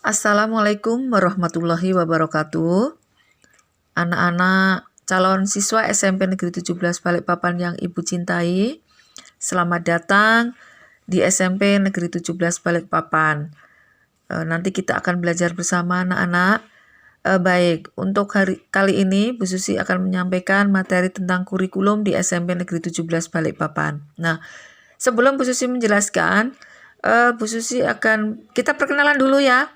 Assalamualaikum warahmatullahi wabarakatuh. Anak-anak calon siswa SMP Negeri 17 Balikpapan yang Ibu cintai, selamat datang di SMP Negeri 17 Balikpapan. Nanti kita akan belajar bersama anak-anak. Baik, untuk kali ini Bu Susi akan menyampaikan materi tentang kurikulum di SMP Negeri 17 Balikpapan. Nah, sebelum Bu Susi menjelaskan, Bu Susi kita perkenalan dulu ya.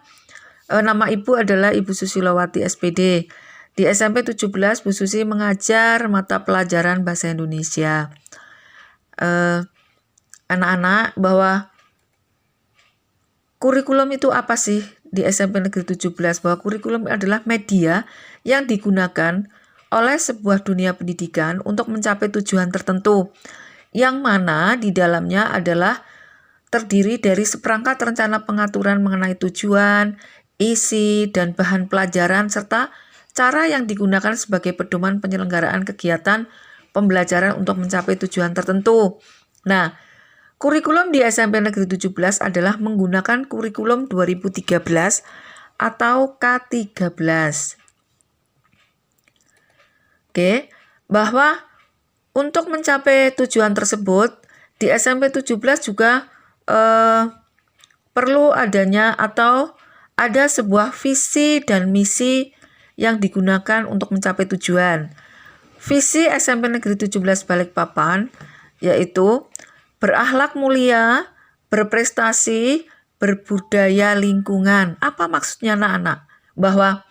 Nama Ibu adalah Ibu Susilowati SPD. Di SMP 17 Bu Susi mengajar mata pelajaran Bahasa Indonesia. Anak-anak, bahwa kurikulum itu apa sih di SMP Negeri 17? Bahwa kurikulum adalah media yang digunakan oleh sebuah dunia pendidikan untuk mencapai tujuan tertentu, yang mana di dalamnya adalah terdiri dari seperangkat rencana pengaturan mengenai tujuan, isi, dan bahan pelajaran, serta cara yang digunakan sebagai pedoman penyelenggaraan kegiatan pembelajaran untuk mencapai tujuan tertentu. Nah, kurikulum di SMP Negeri 17 adalah menggunakan kurikulum 2013 atau K13. Oke, bahwa untuk mencapai tujuan tersebut, di SMP 17 juga perlu adanya atau ada sebuah visi dan misi yang digunakan untuk mencapai tujuan. Visi SMP Negeri 17 Balikpapan yaitu berakhlak mulia, berprestasi, berbudaya lingkungan. Apa maksudnya anak-anak? Bahwa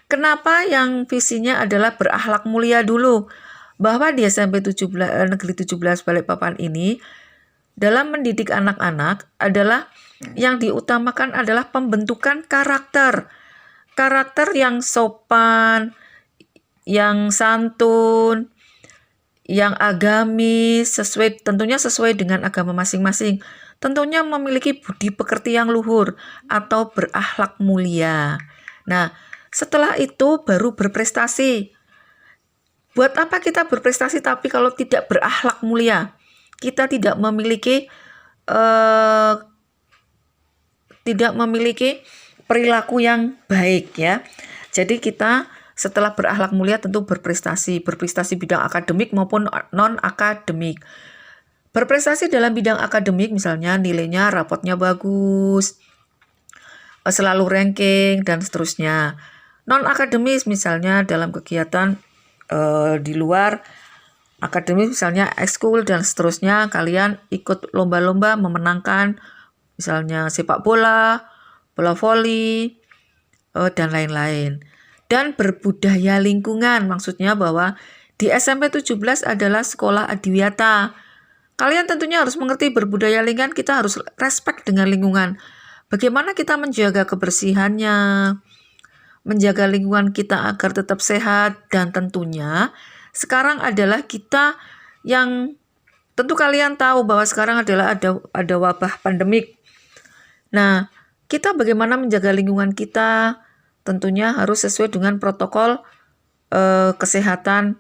kenapa yang visinya adalah berakhlak mulia dulu? Bahwa di SMP Negeri 17 Balikpapan ini dalam mendidik anak-anak adalah yang diutamakan adalah pembentukan karakter. Karakter yang sopan, yang santun, yang agamis, tentunya sesuai dengan agama masing-masing. Tentunya memiliki budi pekerti yang luhur atau berakhlak mulia. Nah, setelah itu baru berprestasi. Buat apa kita berprestasi tapi kalau tidak berakhlak mulia? Kita tidak memiliki perilaku yang baik ya. Jadi kita setelah berakhlak mulia tentu berprestasi bidang akademik maupun non-akademik. Berprestasi dalam bidang akademik misalnya nilainya, rapotnya bagus, selalu ranking dan seterusnya. Non-akademis misalnya dalam kegiatan di luar akademis misalnya ekskul dan seterusnya, kalian ikut lomba-lomba memenangkan misalnya sepak bola, bola voli, dan lain-lain. Dan berbudaya lingkungan, maksudnya bahwa di SMP 17 adalah sekolah adiwiyata. Kalian tentunya harus mengerti berbudaya lingkungan, kita harus respect dengan lingkungan. Bagaimana kita menjaga kebersihannya, menjaga lingkungan kita agar tetap sehat, dan tentunya sekarang adalah kita yang tentu kalian tahu bahwa sekarang adalah ada wabah pandemik. Nah, kita bagaimana menjaga lingkungan kita? Tentunya harus sesuai dengan protokol kesehatan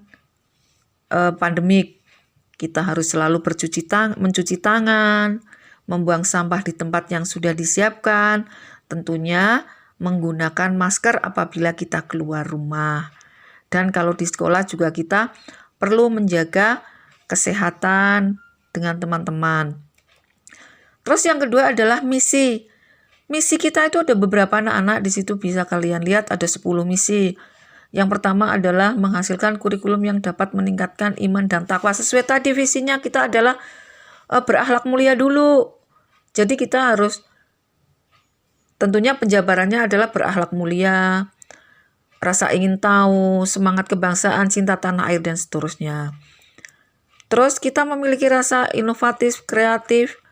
pandemik. Kita harus selalu mencuci tangan, membuang sampah di tempat yang sudah disiapkan, tentunya menggunakan masker apabila kita keluar rumah. Dan kalau di sekolah juga kita perlu menjaga kesehatan dengan teman-teman. Terus yang kedua adalah misi. Misi kita itu ada beberapa anak-anak, di situ bisa kalian lihat ada 10 misi. Yang pertama adalah menghasilkan kurikulum yang dapat meningkatkan iman dan takwa. Sesuai tadi visinya kita adalah berakhlak mulia dulu. Jadi kita harus, tentunya penjabarannya adalah berakhlak mulia, rasa ingin tahu, semangat kebangsaan, cinta tanah air, dan seterusnya. Terus kita memiliki rasa inovatif, kreatif,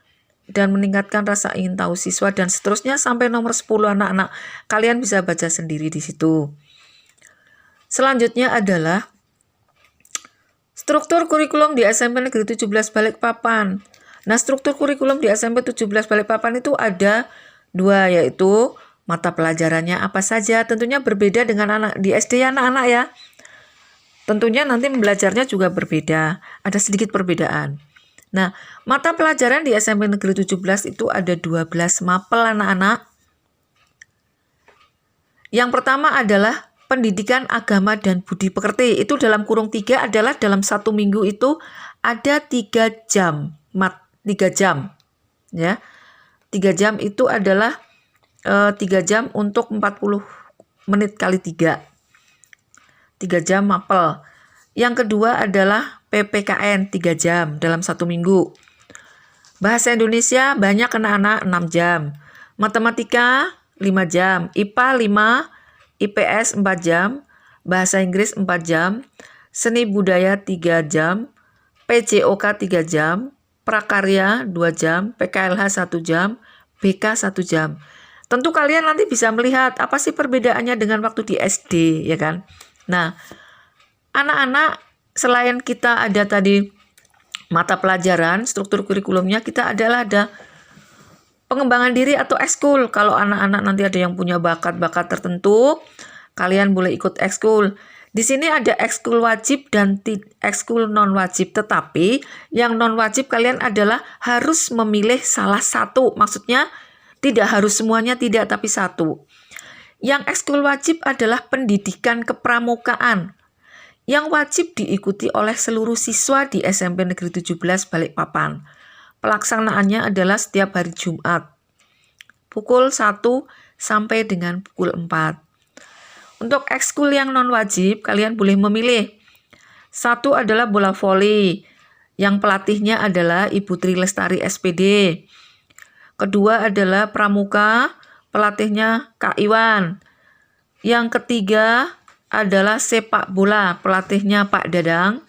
dan meningkatkan rasa ingin tahu siswa, dan seterusnya sampai nomor 10 anak-anak. Kalian bisa baca sendiri di situ. Selanjutnya adalah struktur kurikulum di SMP Negeri 17 Balikpapan. Nah, struktur kurikulum di SMP 17 Balikpapan itu ada 2, yaitu mata pelajarannya apa saja. Tentunya berbeda dengan anak di SD ya anak-anak ya. Tentunya nanti belajarnya juga berbeda, ada sedikit perbedaan. Nah, mata pelajaran di SMP Negeri 17 itu ada 12 mapel anak-anak. Yang pertama adalah pendidikan agama dan budi pekerti. Itu dalam kurung 3 adalah dalam 1 minggu itu ada 3 jam. 3 jam. Ya. 3 jam itu adalah 3 jam untuk 40 menit kali 3. 3 jam mapel. Yang kedua adalah PPKN 3 jam dalam 1 minggu. Bahasa Indonesia banyak anak-anak 6 jam. Matematika 5 jam. IPA 5, IPS 4 jam. Bahasa Inggris 4 jam. Seni budaya 3 jam. PJOK 3 jam. Prakarya 2 jam. PKLH 1 jam. BK 1 jam. Tentu kalian nanti bisa melihat apa sih perbedaannya dengan waktu di SD, ya kan? Nah, anak-anak selain kita ada tadi mata pelajaran, struktur kurikulumnya, kita adalah ada pengembangan diri atau ekskul. Kalau anak-anak nanti ada yang punya bakat-bakat tertentu, kalian boleh ikut ekskul. Di sini ada ekskul wajib dan ekskul non wajib, tetapi yang non wajib kalian adalah harus memilih salah satu. Maksudnya tidak harus semuanya, tidak, tapi satu. Yang ekskul wajib adalah pendidikan kepramukaan yang wajib diikuti oleh seluruh siswa di SMP Negeri 17 Balikpapan. Pelaksanaannya adalah setiap hari Jumat, pukul 1 sampai dengan pukul 4. Untuk ekskul yang non-wajib, kalian boleh memilih. Satu adalah bola voli, yang pelatihnya adalah Ibu Tri Lestari SPD. Kedua adalah pramuka, pelatihnya Kak Iwan. Yang ketiga adalah sepak bola, pelatihnya Pak Dadang.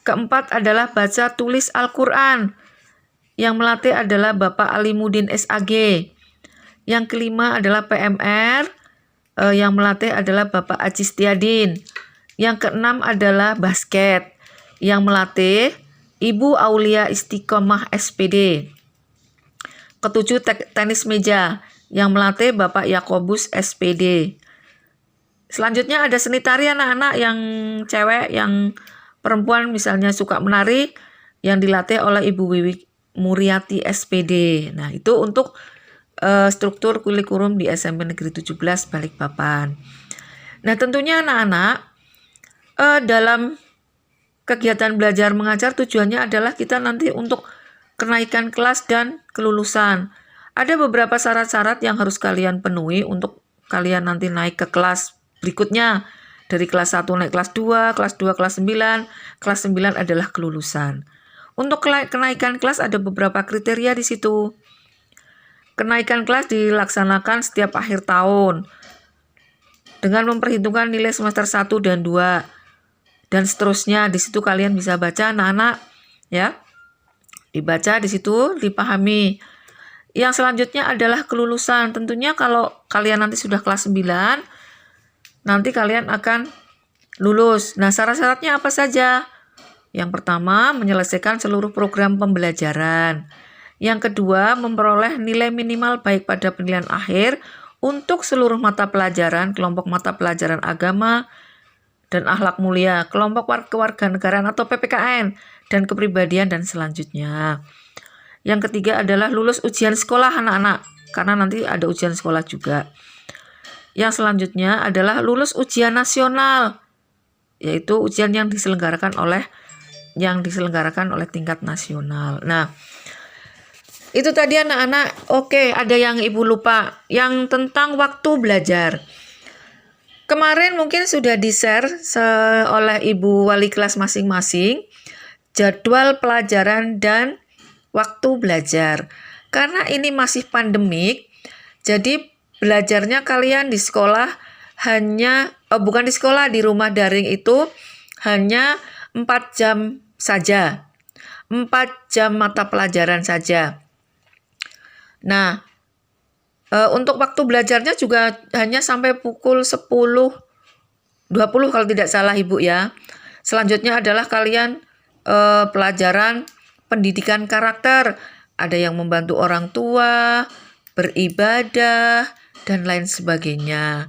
Keempat adalah baca tulis Al-Quran, yang melatih adalah Bapak Alimuddin SAG. Yang kelima adalah PMR, yang melatih adalah Bapak Aji Setiadin. Yang keenam adalah basket, yang melatih Ibu Aulia Istiqomah SPD. Ketujuh tenis meja, yang melatih Bapak Yakobus SPD. Selanjutnya ada seni tari anak-anak yang cewek, yang perempuan misalnya suka menari, yang dilatih oleh Ibu Wiwi Muriati SPD. Nah, itu untuk struktur kurikulum di SMP Negeri 17 Balikpapan. Nah, tentunya anak-anak dalam kegiatan belajar mengajar tujuannya adalah kita nanti untuk kenaikan kelas dan kelulusan. Ada beberapa syarat-syarat yang harus kalian penuhi untuk kalian nanti naik ke kelas berikutnya. Dari kelas 1 naik kelas 2, kelas 2 kelas 9, kelas 9 adalah kelulusan. Untuk kenaikan kelas ada beberapa kriteria di situ. Kenaikan kelas dilaksanakan setiap akhir tahun dengan memperhitungkan nilai semester 1 dan 2 dan seterusnya. Di situ kalian bisa baca anak-anak, ya. Dibaca di situ, dipahami. Yang selanjutnya adalah kelulusan. Tentunya kalau kalian nanti sudah kelas 9, nanti kalian akan lulus. Nah, syarat-syaratnya apa saja? Yang pertama, menyelesaikan seluruh program pembelajaran. Yang kedua, memperoleh nilai minimal baik pada penilaian akhir untuk seluruh mata pelajaran, kelompok mata pelajaran agama dan akhlak mulia, kelompok kewarganegaraan atau PPKN, dan kepribadian dan selanjutnya. Yang ketiga adalah lulus ujian sekolah anak-anak, karena nanti ada ujian sekolah juga. Yang selanjutnya adalah lulus ujian nasional, yaitu ujian yang diselenggarakan oleh tingkat nasional. Nah, itu tadi anak-anak. Oke, ada yang Ibu lupa, yang tentang waktu belajar. Kemarin mungkin sudah di-share oleh Ibu wali kelas masing-masing jadwal pelajaran dan waktu belajar. Karena ini masih pandemik, jadi belajarnya kalian di sekolah bukan di sekolah, di rumah daring itu hanya 4 jam saja. 4 jam mata pelajaran saja. Nah, untuk waktu belajarnya juga hanya sampai pukul 10.20 kalau tidak salah Ibu ya. Selanjutnya adalah kalian pelajaran pendidikan karakter. Ada yang membantu orang tua, beribadah, dan lain sebagainya.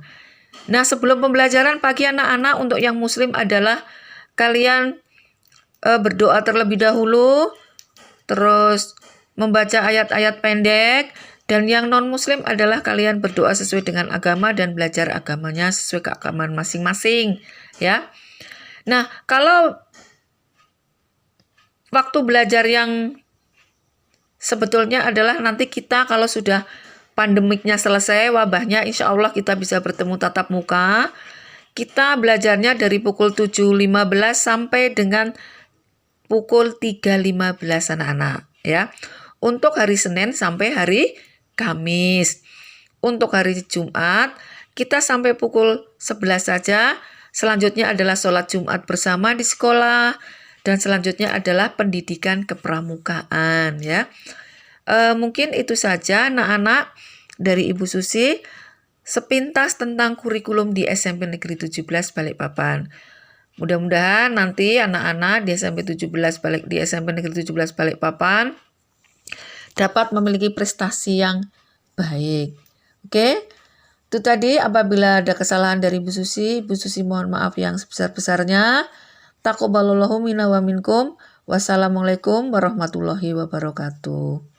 Nah, sebelum pembelajaran pagi anak-anak, untuk yang muslim adalah kalian berdoa terlebih dahulu, terus membaca ayat-ayat pendek, Dan yang non-muslim adalah kalian berdoa sesuai dengan agama dan belajar agamanya sesuai keagamaan masing-masing, ya. Nah, kalau waktu belajar yang sebetulnya adalah nanti kita kalau sudah pandemiknya selesai, wabahnya, insya Allah kita bisa bertemu tatap muka. Kita belajarnya dari pukul 7.15 sampai dengan pukul 3.15 anak-anak, ya. Untuk hari Senin sampai hari Kamis. Untuk hari Jumat, kita sampai pukul 11 saja. Selanjutnya adalah sholat Jumat bersama di sekolah. Dan selanjutnya adalah pendidikan kepramukaan, ya. Mungkin itu saja anak-anak dari Ibu Susi. Sepintas tentang kurikulum di SMP Negeri 17 Balikpapan. Mudah-mudahan nanti anak-anak di SMP Negeri 17 Balikpapan dapat memiliki prestasi yang baik. Oke? Itu tadi, apabila ada kesalahan dari Bu Susi mohon maaf yang sebesar-besarnya. Taqabbalallahu minna wa minkum. Wassalamualaikum warahmatullahi wabarakatuh.